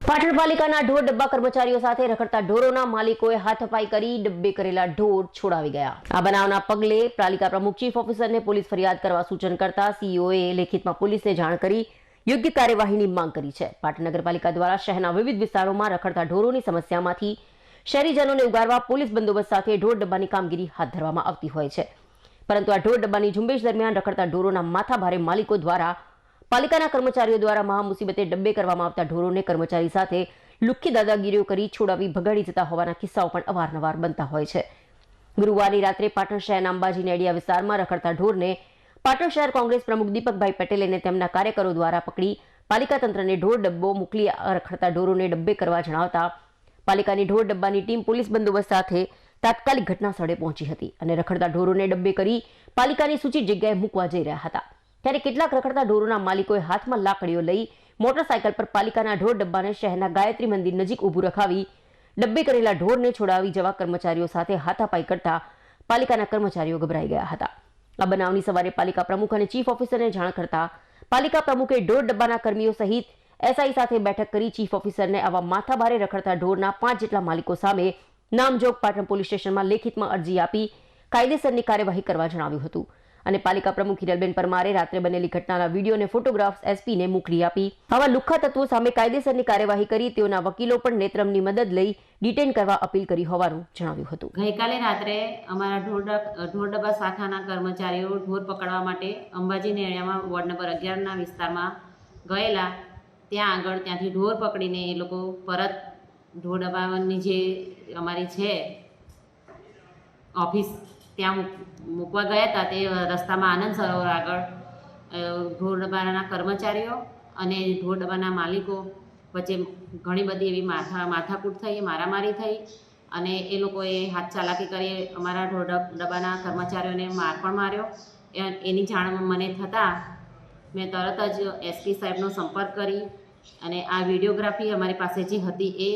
પાટણ પાલિકાના ઢોર ડબ્બા કર્મચારીઓ સાથે રખડતા ઢોરોના માલિકોએ હાથપાઈ કરી ડબ્બે કરેલા ઢોર છોડાવી ગયા। આ બનાવના પગલે પાલિકા પ્રમુખ ચીફ ઓફિસરને પોલીસ ફરિયાદ કરવા સૂચન કરતા સીઈઓએ લેખિતમાં પોલીસને જાણ કરી યોગ્ય કાર્યવાહીની માંગ કરી છે। પાટણ નગરપાલિકા દ્વારા શહેરના વિવિધ વિસ્તારોમાં રખડતા ઢોરોની સમસ્યામાંથી શહેરીજનોને ઉગારવા પોલીસ બંદોબસ્ત સાથે ઢોર ડબ્બાની કામગીરી હાથ ધરવામાં આવતી હોય છે, પરંતુ આ ઢોર ડબ્બાની ઝુંબેશ દરમિયાન રખડતા ઢોરોના માથાભારે માલિકો દ્વારા પાલિકાના કર્મચારીઓ દ્વારા મહા મુસીબતે ડબ્બે કરવામાં આવતા ઢોરોને કર્મચારી સાથે લુખ્ખી દાદાગીરીઓ કરી છોડાવી ભગાડી જતા હોવાના કિસ્સાઓ પણ અવારનવાર બનતા હોય છે। ગુરુવારની રાત્રે પાટણ શહેરના અંબાજી નેડિયા વિસ્તારમાં રખડતા ઢોરને પાટણ શહેર કોંગ્રેસ પ્રમુખ દીપકભાઈ પટેલ અને તેમના કાર્યકરો દ્વારા પકડી પાલિકા તંત્રને ઢોર ડબ્બો મોકલી રખડતા ઢોરોને ડબ્બે કરવા જણાવતા પાલિકાની ઢોર ડબ્બાની ટીમ પોલીસ બંદોબસ્ત સાથે તાત્કાલિક ઘટના સ્થળે પહોંચી હતી અને રખડતા ઢોરોને ડબ્બે કરી પાલિકાની સૂચિત જગ્યાએ મૂકવા જઈ રહ્યા હતા। ત્યારે કેટલાક રખડતા ઢોરોના માલિકોએ હાથમાં લાકડીઓ લઈ મોટરસાયકલ પર પાલિકાના ઢોર ડબ્બાને શહેરના ગાયત્રી મંદિર નજીક ઊભું રખાવી ડબ્બે કરેલા ઢોરને છોડાવી જવા કર્મચારીઓ સાથે હાથાપાઈ કરતા પાલિકાના કર્મચારીઓ ગભરાઈ ગયા હતા। આ બનાવની સવારે પાલિકા પ્રમુખ અને ચીફ ઓફિસરને જાણ કરતા પાલિકા પ્રમુખે ઢોર ડબ્બાના કર્મીઓ સહિત એસઆઈ સાથે બેઠક કરી ચીફ ઓફિસરને આવા માથાભારે રખડતા ઢોરના 5 જેટલા માલિકો સામે નામજોગ પાટણ પોલીસ સ્ટેશનમાં લેખિતમાં અરજી આપી કાયદેસરની કાર્યવાહી કરવા જણાવ્યું હતું અને પાલિકા પ્રમુખ હિરલબેન પરમારે રાત્રે બનેલી ઘટનાના વિડીયો અને ફોટોગ્રાફ્સ એસપીને મોકલી આપી આવા લુખ્ખા તત્વો સામે કાયદેસરની કાર્યવાહી કરી તેઓના વકીલો પણ નેત્રમની મદદ લઈ ડિટેન કરવા અપીલ કરી હોવાનું જણાવ્યું હતું। ગઈકાલે રાત્રે અમારા ઢોર ડબ્બા શાખાના કર્મચારીઓ ઢોર પકડવા માટે અંબાજી નેડિયામાં વોર્ડ નંબર 11ના વિસ્તારમાં ગયેલા। ત્યાં આગળ ત્યાંથી ઢોર પકડીને એ લોકો પરત ઢોર ડબ્બાની જે અમારી છે ઓફિસ ત્યાં મૂકવા ગયા હતા। તે રસ્તામાં આનંદ સરોવર આગળ ઢોર ડબ્બાના કર્મચારીઓ અને ઢોર ડબ્બાના માલિકો વચ્ચે ઘણી બધી એવી માથાકૂટ થઈ, મારામારી થઈ અને એ લોકોએ હાથ ચાલાકી કરી અમારા ઢોર ડબ્બાના કર્મચારીઓને માર પણ માર્યો। એની જાણ મને થતાં મેં તરત જ એસપી સાહેબનો સંપર્ક કરી અને આ વિડીયોગ્રાફી અમારી પાસે જે હતી એ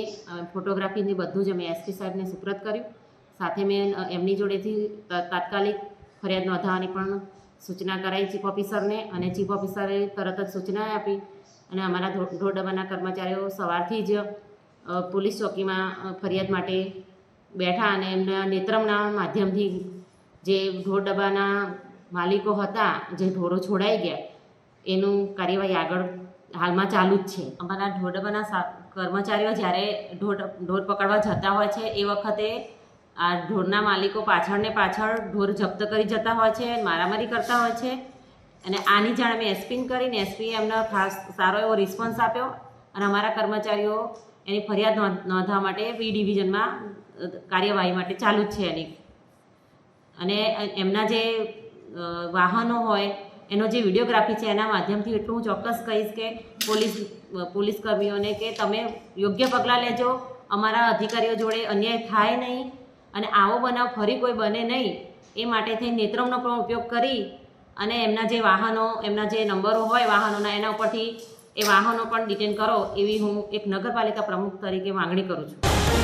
ફોટોગ્રાફીને બધું જ અમે એસપી સાહેબને સુપ્રત કર્યું। સાથે મેં એમની જોડેથી તાત્કાલિક ફરિયાદ નોંધાવવાની પણ સૂચના કરાઈ ચીફ ઓફિસરને અને ચીફ ઓફિસરે તરત જ સૂચના આપી અને અમારા ઢોર ડબ્બાના કર્મચારીઓ સવારથી જ પોલીસ ચોકીમાં ફરિયાદ માટે બેઠા અને એમના નેત્રમના માધ્યમથી જે ઢોર ડબ્બાના માલિકો હતા જે ઢોરો છોડાઈ ગયા એનું કાર્યવાહી આગળ હાલમાં ચાલુ જ છે। અમારા ઢોર ડબ્બાના કર્મચારીઓ જ્યારે ઢોર પકડવા જતા હોય છે એ વખતે આ ઢોરના માલિકો પાછળ ઢોર જપ્ત કરી જતા હોય છે, મારામારી કરતા હોય છે અને આની જાણ અમે એસપીને કરીને એસપીએ એમને ખાસ સારો એવો રિસ્પોન્સ આપ્યો અને અમારા કર્મચારીઓ એની ફરિયાદ નોંધવા માટે બી ડિવિઝનમાં કાર્યવાહી માટે ચાલુ જ છે એની। અને એમના જે વાહનો હોય એનો જે વિડીયોગ્રાફી છે એના માધ્યમથી એટલું હું ચોક્કસ કહીશ કે પોલીસ કર્મીઓને કે તમે યોગ્ય પગલાં લેજો, અમારા અધિકારીઓ જોડે અન્યાય થાય નહીં અને આવો બનાવ ફરી કોઈ બને નહીં એ માટે થઈ નેત્રમનો પણ ઉપયોગ કરી અને એમના જે વાહનો, એમના જે નંબરો હોય વાહનોના એના ઉપરથી એ વાહનો પણ ડિટેન કરો એવી હું એક નગરપાલિકા પ્રમુખ તરીકે માંગણી કરું છું।